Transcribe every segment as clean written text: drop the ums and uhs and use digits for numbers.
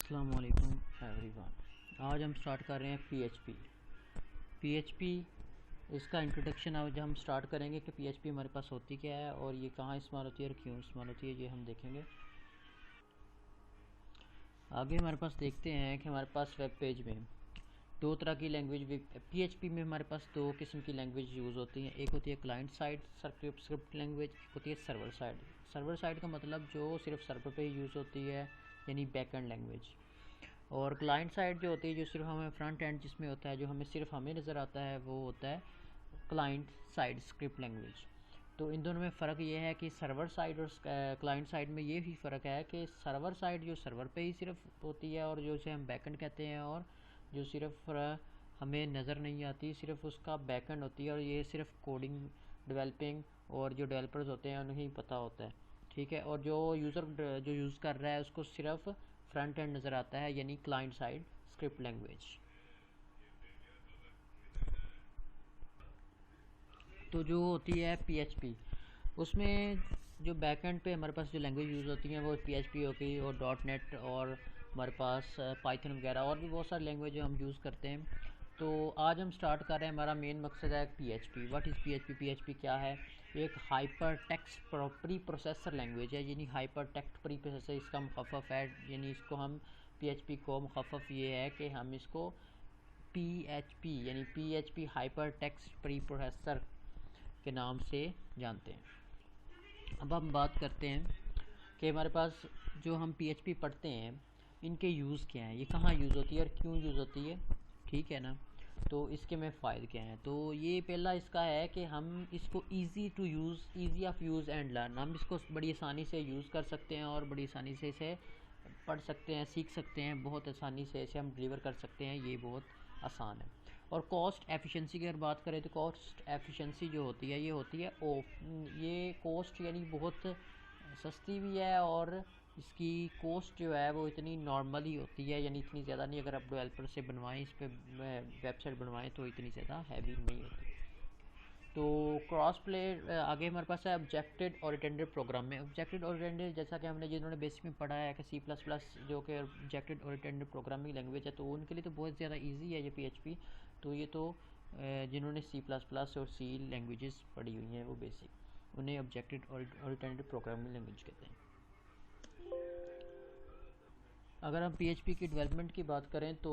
अस्सलाम वालेकुम एवरीवन। आज हम स्टार्ट कर रहे हैं पीएचपी। इसका इंट्रोडक्शन आज हम स्टार्ट करेंगे कि पीएचपी हमारे पास होती क्या है और ये कहाँ इस्तेमाल होती है और क्यों इस्तेमाल होती है, ये हम देखेंगे। आगे हमारे पास देखते हैं कि हमारे पास वेब पेज में दो तरह की लैंग्वेज पीएचपी में हमारे पास दो किस्म की लैंग्वेज यूज़ होती हैं। एक होती है क्लाइंट साइड स्क्रिप्ट लैंग्वेज, एक होती है सर्वर साइड। सर्वर साइड का मतलब जो सिर्फ सर्वर पे ही यूज़ होती है, यानी बैक एंड लैंग्वेज। और क्लाइंट साइड जो होती है, जो सिर्फ हमें फ्रंट एंड जिसमें होता है, जो हमें सिर्फ हमें नज़र आता है, वो होता है क्लाइंट साइड स्क्रिप्ट लैंग्वेज। तो इन दोनों में फ़र्क ये है कि सर्वर साइड और क्लाइंट साइड में ये ही फ़र्क है कि सर्वर साइड जो सर्वर पे ही सिर्फ होती है और जो उसे हम बैकएंड कहते हैं, और जो सिर्फ हमें नज़र नहीं आती, सिर्फ उसका बैकएंड होती है और ये सिर्फ कोडिंग डेवलपिंग और जो डेवलपर्स होते हैं उन्हें पता होता है। ठीक है। और जो यूज़र जो यूज़ कर रहा है उसको सिर्फ फ्रंट एंड नज़र आता है, यानी क्लाइंट साइड स्क्रिप्ट लैंग्वेज। तो जो होती है पीएचपी, उसमें जो बैकएंड पे हमारे पास जो लैंग्वेज यूज़ होती हैं वो पीएचपी हो गई, और डॉट नेट, और हमारे पास पाइथन वगैरह और भी बहुत सारी लैंग्वेज जो हम यूज़ करते हैं। तो आज हम स्टार्ट कर रहे हैं, हमारा मेन मकसद है PHP. What is PHP? PHP क्या है? एक hyper text pre processor language है, यानी हाइपर टेक्स्ट प्री प्रोसेसर, इसका मुखफ़फ़ है। यानी इसको हम पीएचपी को मुखफ़फ़ ये है कि हम इसको पीएचपी यानी PHP hyper text pre processor के नाम से जानते हैं। अब हम बात करते हैं कि हमारे पास जो हम पीएचपी पढ़ते हैं इनके यूज़ क्या हैं, ये कहाँ यूज़ होती है और क्यों यूज़ होती है। ठीक है ना। तो इसके में फ़ायदे क्या हैं? तो ये पहला इसका है कि हम इसको easy to use, easy of use and learn, हम इसको बड़ी आसानी से यूज़ कर सकते हैं और बड़ी आसानी से इसे पढ़ सकते हैं, सीख सकते हैं, बहुत आसानी से इसे हम डिलीवर कर सकते हैं, ये बहुत आसान है। और कॉस्ट एफिशिएंसी की अगर बात करें तो कॉस्ट एफिशिएंसी जो होती है ये होती है ये कॉस्ट यानी बहुत सस्ती भी है, और इसकी कॉस्ट जो है वो इतनी नॉर्मल ही होती है, यानी इतनी ज़्यादा नहीं। अगर आप डेवलपर से बनवाएं, इस पर वेबसाइट बनवाएं तो इतनी ज़्यादा हैवी नहीं होती। तो क्रॉस प्ले आगे हमारे पास है ऑब्जेक्टेड ओरिएंटेड प्रोग्राम में। ऑब्जेक्टेड ओरिएंटेड जैसा कि हमने जिन्होंने बेसिक में पढ़ा है कि सी प्लस प्लस जो कि ऑब्जेक्टेड ओरिएंटेड प्रोग्रामिंग लैंग्वेज है, तो उनके लिए तो बहुत ज़्यादा इजी है ये पीएचपी। तो ये तो जिन्होंने सी प्लस प्लस और सी लैंग्वेजेस पढ़ी हुई हैं वो बेसिक, उन्हें ऑब्जेक्टेड ओरिएंटेड प्रोग्रामिंग लैंग्वेज कहते हैं। अगर हम पीएचपी की डेवलपमेंट की बात करें तो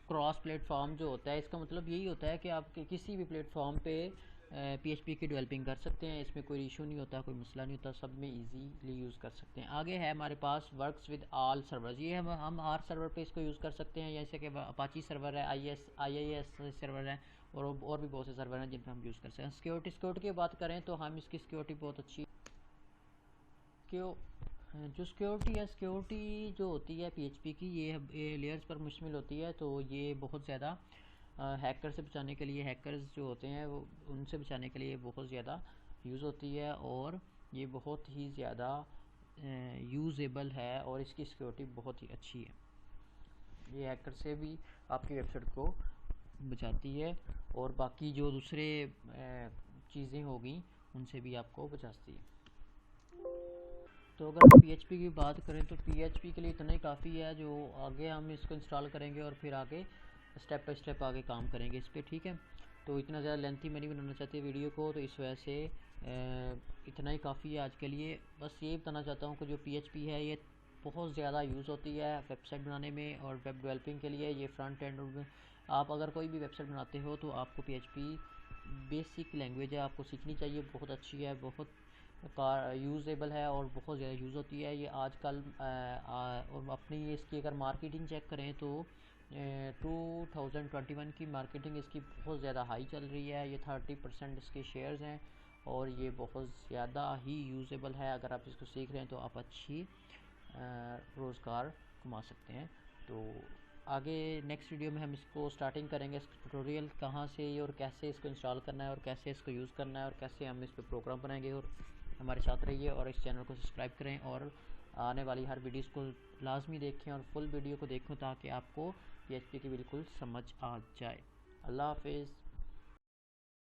क्रॉस प्लेटफॉर्म जो होता है, इसका मतलब यही होता है कि आप किसी भी प्लेटफॉर्म पे पीएचपी की डेवलपिंग कर सकते हैं, इसमें कोई इशू नहीं होता, कोई मसला नहीं होता, सब में इजीली यूज़ कर सकते हैं। आगे है हमारे पास वर्क्स विद ऑल सर्वर्स, ये हम हर सर्वर पे इसको यूज़ कर सकते हैं, जैसे कि अपाची सर्वर है, IIS सर्वर है, और भी बहुत से सर्वर हैं जिन पर हम यूज़ कर सकते हैं। सिक्योरिटी की बात करें तो हम इसकी सिक्योरिटी बहुत अच्छी क्यों जो सिक्योरिटी जो होती है पीएचपी की, ये लेयर्स पर मुश्तमिल होती है। तो ये बहुत ज़्यादा हैकर से बचाने के लिए, हैकर्स जो होते हैं वो उनसे बचाने के लिए बहुत ज़्यादा यूज़ होती है, और ये बहुत ही ज़्यादा यूज़ेबल है, और इसकी सिक्योरिटी बहुत ही अच्छी है। ये हैकर से भी आपकी वेबसाइट को बचाती है, और बाकी जो दूसरे चीज़ें होगी उनसे भी आपको बचाती है। तो अगर हम पीएचपी की बात करें तो पीएचपी के लिए इतना ही काफ़ी है, जो आगे हम इसको इंस्टॉल करेंगे और फिर आगे स्टेप बाय स्टेप आगे काम करेंगे इस पर। ठीक है। तो इतना ज़्यादा लेंथी मैं नहीं बनाना चाहती वीडियो को, तो इस वजह से इतना ही काफ़ी है आज के लिए। बस ये बताना चाहता हूँ कि जो पीएचपी है ये बहुत ज़्यादा यूज़ होती है वेबसाइट बनाने में और वेब डेवलपिंग के लिए। ये फ्रंट एंड में आप अगर कोई भी वेबसाइट बनाते हो तो आपको पीएचपी बेसिक लैंग्वेज है, आपको सीखनी चाहिए, बहुत अच्छी है, बहुत यूज़ेबल है और बहुत ज़्यादा यूज़ होती है ये आजकल। और अपनी इसकी अगर मार्केटिंग चेक करें तो 2021 की मार्केटिंग इसकी बहुत ज़्यादा हाई चल रही है, ये 30% इसके शेयर्स हैं, और ये बहुत ज़्यादा ही यूज़ेबल है। अगर आप इसको सीख रहे हैं तो आप अच्छी रोज़गार कमा सकते हैं। तो आगे नेक्स्ट वीडियो में हम इसको स्टार्टिंग करेंगे, इसका ट्यूटोरियल कहाँ से और कैसे इसको इंस्टॉल करना है और कैसे इसको यूज़ करना है और कैसे हम इस पर प्रोग्राम बनाएंगे। और हमारे साथ रहिए और इस चैनल को सब्सक्राइब करें, और आने वाली हर वीडियोस को लाजमी देखें और फुल वीडियो को देखें ताकि आपको पीएचपी की बिल्कुल समझ आ जाए। अल्लाह हाफिज़।